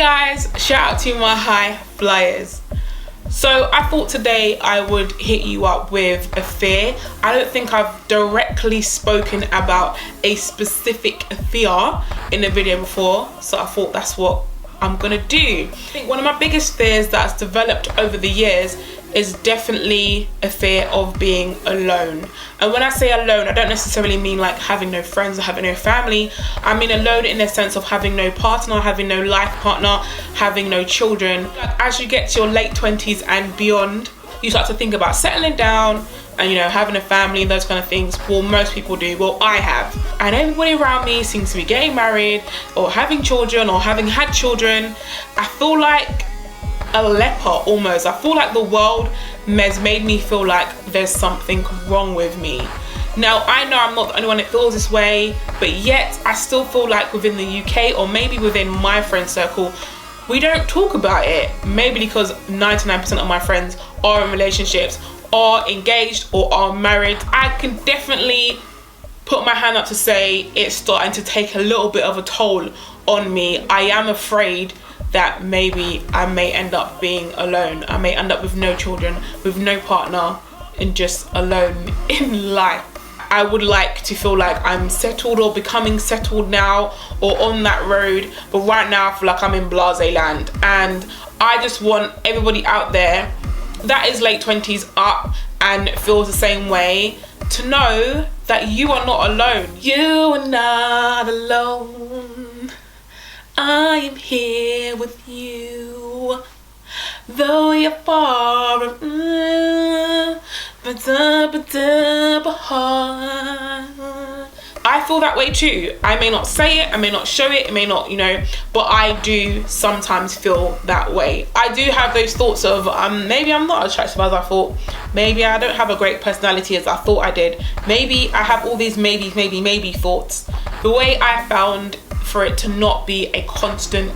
guys, shout out to my high flyers. So I thought today I would hit you up with a fear. I don't think I've directly spoken about a specific fear in a video before, so I thought that's what I'm gonna do. I think one of my biggest fears that's developed over the years is definitely a fear of being alone. And when I say alone, I don't necessarily mean like having no friends or having no family. I mean alone in the sense of having no partner, having no life partner, having no children. Like, as you get to your late 20s and beyond, you start to think about settling down and, you know, having a family and those kind of things. Well, most people do. Well, I have. And everybody around me seems to be getting married or having children or having had children. I feel like a leper almost. I feel like the world has made me feel like there's something wrong with me. Now, I know I'm not the only one that feels this way, but yet I still feel like within the UK or maybe within my friend circle, we don't talk about it. Maybe because 99% of my friends are in relationships, are engaged or are married. I can definitely put my hand up to say it's starting to take a little bit of a toll on me. I am afraid that maybe I may end up being alone. I may end up with no children, with no partner, and just alone in life. I would like to feel like I'm settled or becoming settled now or on that road, but right now I feel like I'm in blase land. And I just want everybody out there that is late 20s up and feels the same way to know that you are not alone. You are not alone. I am here with you, though you're far apart. I feel that way too. I may not say it, I may not show it, it may not, but I do sometimes feel that way. I do have those thoughts of maybe I'm not as attractive as I thought. Maybe I don't have a great personality as I thought I did. Maybe I have all these maybe thoughts. The way I found for it to not be a constant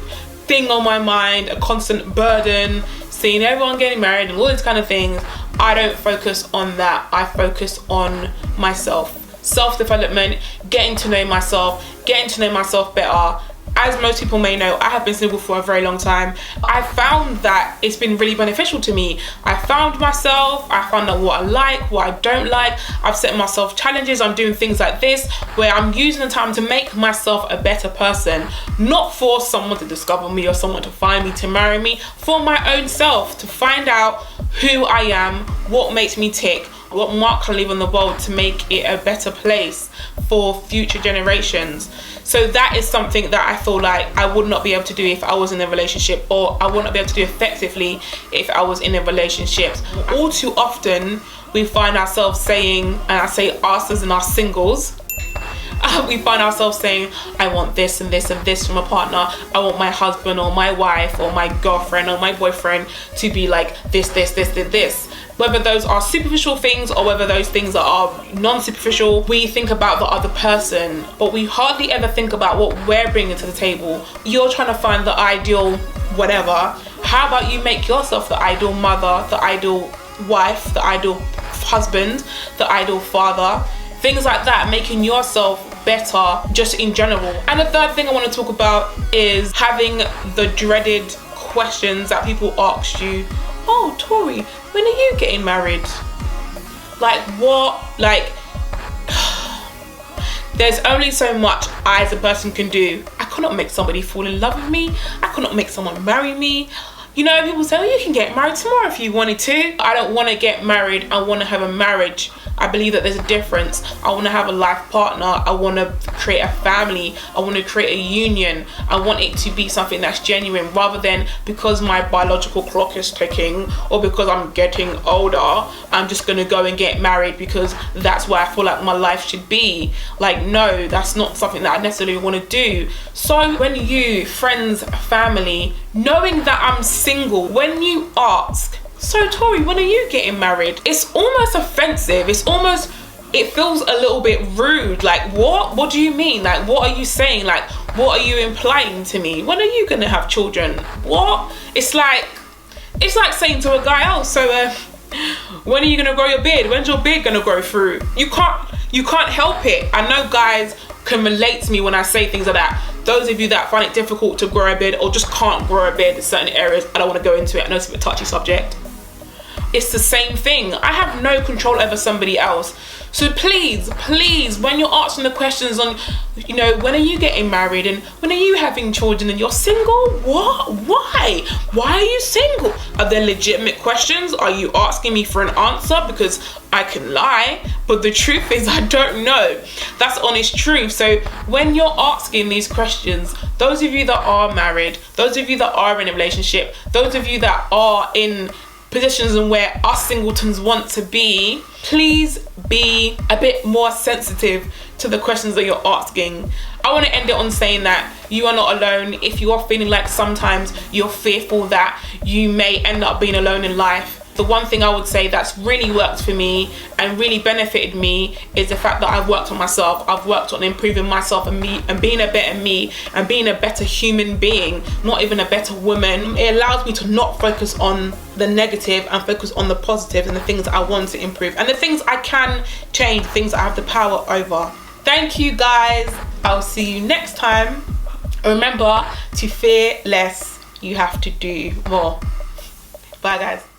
thing on my mind, a constant burden, seeing everyone getting married and all these kind of things, I don't focus on that. I focus on myself. Self-development, getting to know myself better. As most people may know, I have been single for a very long time. I found that it's been really beneficial to me. I found myself, I found out what I like, what I don't like. I've set myself challenges. I'm doing things like this where I'm using the time to make myself a better person, not for someone to discover me or someone to find me to marry me, for my own self, to find out who I am, what makes me tick, what mark can I leave on the world to make it a better place for future generations. So that is something that I feel like I would not be able to do if I was in a relationship, or I would not be able to do effectively if I was in a relationship. All too often we find ourselves saying, and I say us as in our singles, we find ourselves saying, I want this and this and this from a partner. I want my husband or my wife or my girlfriend or my boyfriend to be like this. Whether those are superficial things or whether those things are non-superficial, we think about the other person, but we hardly ever think about what we're bringing to the table. You're trying to find the ideal whatever. How about you make yourself the ideal mother, the ideal wife, the ideal husband, the ideal father? Things like that, making yourself better just in general. And the third thing I want to talk about is having the dreaded questions that people ask you. Oh, Tori, when are you getting married? Like what? Like, there's only so much I as a person can do. I cannot make somebody fall in love with me. I cannot make someone marry me. People say, oh, you can get married tomorrow if you wanted to. I don't want to get married. I want to have a marriage. I believe that there's a difference. I want to have a life partner. I want to create a family. I want to create a union. I want it to be something that's genuine, rather than because my biological clock is ticking or because I'm getting older, I'm just going to go and get married because that's where I feel like my life should be. Like, no, that's not something that I necessarily want to do. So when you, friends, family, knowing that I'm single, when you ask, so Tori, when are you getting married? It's almost offensive. It feels a little bit rude. Like, what do you mean? Like, what are you saying? Like, what are you implying to me? When are you gonna have children? What? It's like saying to a guy, oh, so when are you gonna grow your beard? When's your beard gonna grow through? You can't help it. I know guys can relate to me when I say things like that. Those of you that find it difficult to grow a beard or just can't grow a beard in certain areas, I don't want to go into it. I know it's a bit touchy subject. It's the same thing. I have no control over somebody else. So please, when you're asking the questions on, you know, when are you getting married and when are you having children and you're single? What? Why? Why are you single? Are there legitimate questions? Are you asking me for an answer? Because I can lie, but the truth is I don't know. That's honest truth. So when you're asking these questions, those of you that are married, those of you that are in a relationship, those of you that are in positions and where us singletons want to be, please be a bit more sensitive to the questions that you're asking. I want to end it on saying that you are not alone. If you are feeling like sometimes you're fearful that you may end up being alone in life, the one thing I would say that's really worked for me and really benefited me is the fact that I've worked on myself. I've worked on improving myself and me and being a better me and being a better human being, not even a better woman. It allows me to not focus on the negative and focus on the positive and the things that I want to improve and the things I can change, the things I have the power over. Thank you guys. I'll see you next time. Remember to fear less. You have to do more. Bye guys.